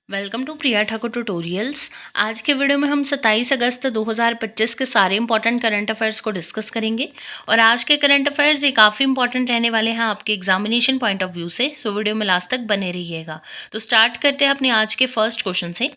Welcome to Priya Thakur tutorials. आज के video में हम 27 अगस्त 2025 के सारे इंपॉर्टेंट करंट अफेयर्स को डिस्कस करेंगे। और आज के करंट अफेयर्स ये काफ़ी इंपॉर्टेंट रहने वाले हैं आपके एग्जामिनेशन पॉइंट ऑफ व्यू से, सो वीडियो में लास्ट तक बने रहिएगा। तो स्टार्ट करते हैं अपने आज के फर्स्ट क्वेश्चन से।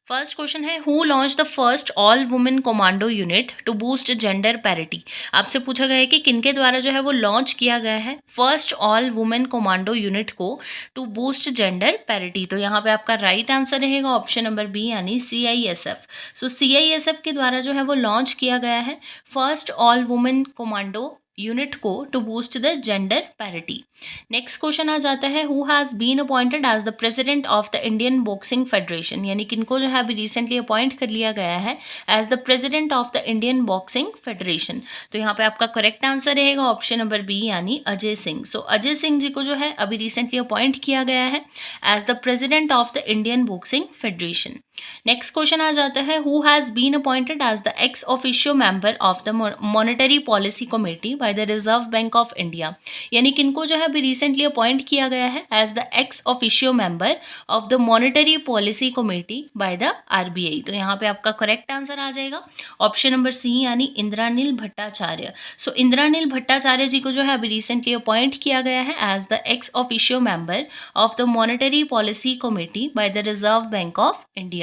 फर्स्ट क्वेश्चन है, who launch the first all women commando unit to boost gender parity. आपसे पूछा गया है कि किनके द्वारा जो है वो लॉन्च किया गया है first all women commando unit को टू बूस्ट जेंडर पैरिटी। तो यहाँ पे आपका राइट आंसर रहेगा ऑप्शन नंबर बी यानी CISF। सो CISF के द्वारा जो है वो लॉन्च किया गया है first all women commando unit को to boost the gender parity. Next question आ जाता है, who has been appointed as the president of the Indian boxing Federation. यानी किनको जो है अभी रिसेंटली अपॉइंट कर लिया गया है as the president of the Indian boxing federation. तो यहाँ पे आपका करेक्ट आंसर रहेगा ऑप्शन नंबर बी यानी अजय सिंह। सो अजय सिंह जी को जो है अभी रिसेंटली अपॉइंट किया गया है as the president of the Indian boxing Federation. Next question आ जाता है, who has been appointed as the ex officio member of the monetary policy committee by the Reserve Bank of India. यानी किनको जो है अभी रिसेंटली अपॉइंट किया गया है as the ex officio member of the monetary policy committee by the RBI। तो यहाँ पे आपका करेक्ट आंसर आ जाएगा ऑप्शन नंबर सी यानी इंद्रानील भट्टाचार्य। सो इंद्रानील भट्टाचार्य जी को जो है अभी रिसेंटली अपॉइंट किया गया है as the ex officio member of the monetary policy committee by the Reserve Bank of India.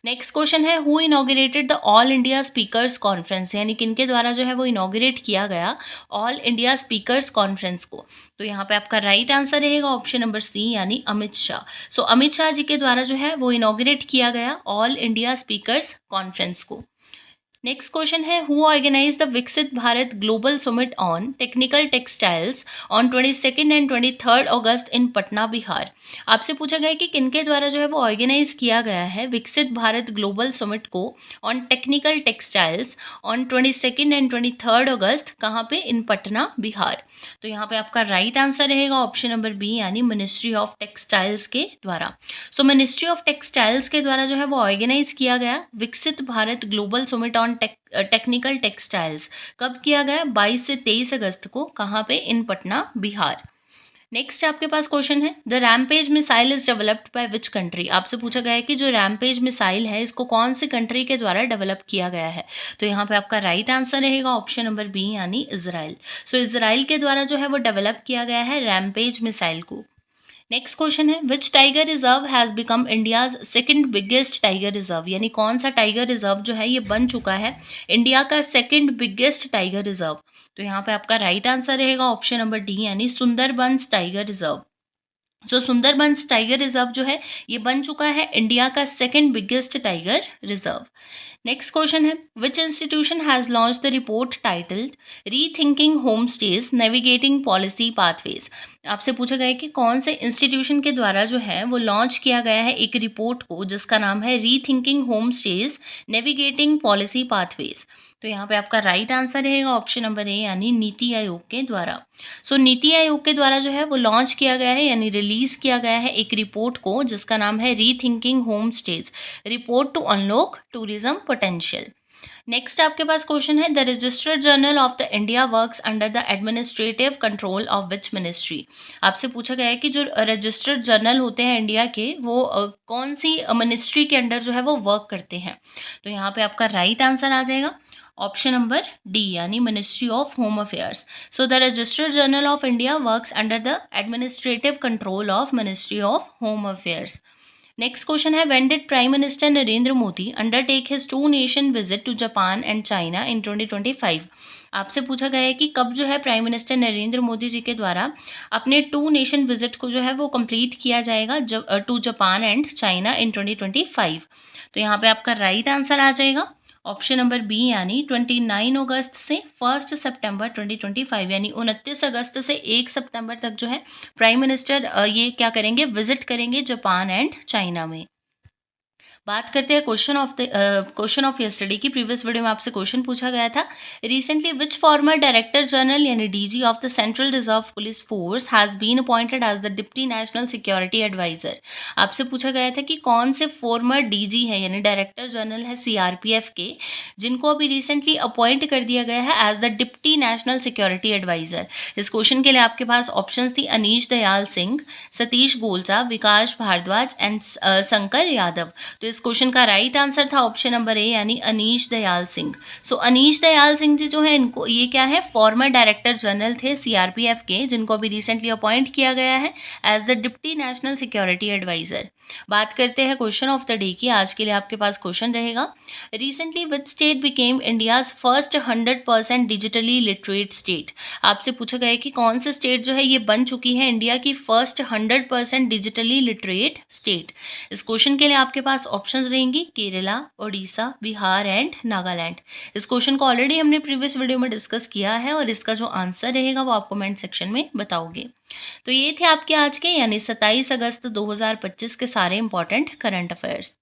Next question है, who inaugurated the All India Speakers Conference. यानी किनके द्वारा जो है वो इनॉग्रेट किया गया ऑल इंडिया स्पीकर्स कॉन्फ्रेंस को। तो यहाँ पे आपका राइट आंसर रहेगा ऑप्शन नंबर सी यानी अमित शाह। सो अमित शाह जी के द्वारा जो है वो इनॉग्रेट किया गया ऑल इंडिया स्पीकर्स कॉन्फ्रेंस को। नेक्स्ट क्वेश्चन है, हु ऑर्गेनाइज द विकसित Bharat global summit on technical textiles on 22 and 23 अगस्त इन पटना बिहार। आपसे पूछा गया है कि किनके द्वारा जो है वो ऑर्गेनाइज किया गया है विकसित भारत ग्लोबल समिट को on technical textiles on 22 and 23 अगस्त, कहाँ पे, इन पटना बिहार। तो यहाँ पे आपका राइट आंसर रहेगा ऑप्शन नंबर बी यानी मिनिस्ट्री ऑफ टेक्सटाइल्स के द्वारा। सो मिनिस्ट्री ऑफ टेक्सटाइल्स के द्वारा जो है वो ऑर्गेनाइज किया गया विकसित Bharat global summit on technical textiles कब किया गया, 22 से 23 अगस्त को, कहाँ पे, इन पटना बिहार। नेक्स्ट आपके पास क्वेश्चन है, the rampage missile is developed by which country. आपसे पूछा गया है कि जो रैमपेज मिसाइल है इसको कौन सी कंट्री के द्वारा डेवलप किया गया है। तो यहाँ पे आपका राइट आंसर रहेगा ऑप्शन नंबर बी यानी इजराइल। सो इजराइल के द्वारा जो है वो डेवलप किया गया है रैमपेज मिसाइल को। नेक्स्ट क्वेश्चन है, which tiger reserve has become India's second biggest tiger reserve. यानी कौन सा टाइगर रिजर्व जो है ये बन चुका है इंडिया का सेकंड बिगेस्ट टाइगर रिजर्व। तो यहाँ पे आपका राइट आंसर रहेगा ऑप्शन नंबर डी यानी Sundarbans tiger reserve. So Sundarbans tiger reserve जो है ये बन चुका है इंडिया का second biggest tiger reserve. Next question है, which institution has launch the report titled rethinking home stage navigating policy pathways. आपसे पूछा गया है कि कौन से इंस्टीट्यूशन के द्वारा जो है वो लॉन्च किया गया है एक रिपोर्ट को जिसका नाम है rethinking home stage navigating policy pathways. तो यहाँ पे आपका राइट आंसर रहेगा ऑप्शन नंबर ए यानी नीति आयोग के द्वारा। सो नीति आयोग के द्वारा जो है वो लॉन्च किया गया है यानी रिलीज किया गया है एक रिपोर्ट को जिसका नाम है rethinking home stage report to unlock tourism potential. Next आपके पास क्वेश्चन है, the registered journal of the India works under the administrative control of which ministry. आपसे पूछा गया है कि जो रजिस्टर्ड जर्नल होते हैं इंडिया के वो कौन सी मिनिस्ट्री के अंडर जो है वो वर्क करते हैं। तो यहाँ पे आपका राइट आंसर आ जाएगा ऑप्शन नंबर डी यानी Ministry of Home Affairs. So the registered journal of India works under the administrative control of Ministry of Home Affairs. Next question है, when did Prime Minister Narendra Modi undertake his 2 nation visit to Japan and China in 2025। आपसे पूछा गया है कि कब जो है Prime Minister Narendra Modi ji के द्वारा अपने 2 नेशन विजिट को जो है वो कंप्लीट किया जाएगा to Japan and China in 2025। तो यहाँ पे आपका राइट आंसर आ जाएगा ऑप्शन नंबर बी यानी 29 अगस्त से 1 सितंबर 2025 यानी 29 अगस्त से 1 सितंबर तक जो है प्राइम मिनिस्टर ये क्या करेंगे, विजिट करेंगे जापान एंड चाइना में। बात करते हैं क्वेश्चन ऑफ यस्टरडे की। प्रीवियस वीडियो में आपसे क्वेश्चन पूछा गया था, recently which former director general यानी DG of the Central Reserve Police Force has been appointed as the deputy national security Adviser. आपसे पूछा गया था कि कौन से फॉर्मर डीजी है यानी डायरेक्टर जनरल है सीआरपीएफ के, जिनको अभी रिसेंटली अपॉइंट कर दिया गया है as the deputy national security adviser. इस क्वेश्चन के लिए आपके पास ऑप्शंस थी अनीश दयाल सिंह, सतीश गोलचा, विकास भारद्वाज एंड शंकर यादव। तो इस क्वेश्चन का राइट आंसर था ऑप्शन नंबर ए यानी अनीश दयाल सिंह। सो अनीश दयाल सिंह जी जो है, इनको ये क्या है, फॉर्मर डायरेक्टर जनरल थे सीआरपीएफ के, जिनको अभी रिसेंटली अपॉइंट किया गया है as the deputy national security adviser. बात करते हैं क्वेश्चन ऑफ द डे की। आज के लिए आपके पास क्वेश्चन रहेगा, recently which state became India's first 100% digitally literate state. आपसे पूछा गया है कि कौन से स्टेट जो है ये बन चुकी है इंडिया की फर्स्ट 100% डिजिटली लिटरेट स्टेट। इस क्वेश्चन के लिए आपके पास ऑप्शंस रहेंगी केरला, ओडिशा, बिहार एंड नागालैंड। इस क्वेश्चन को ऑलरेडी हमने प्रीवियस वीडियो में डिस्कस किया है और इसका जो आंसर रहेगा वो आप कमेंट सेक्शन में बताओगे। तो ये थे आपके आज के यानी 27 अगस्त 2025 के सारे इंपॉर्टेंट करंट अफेयर्स।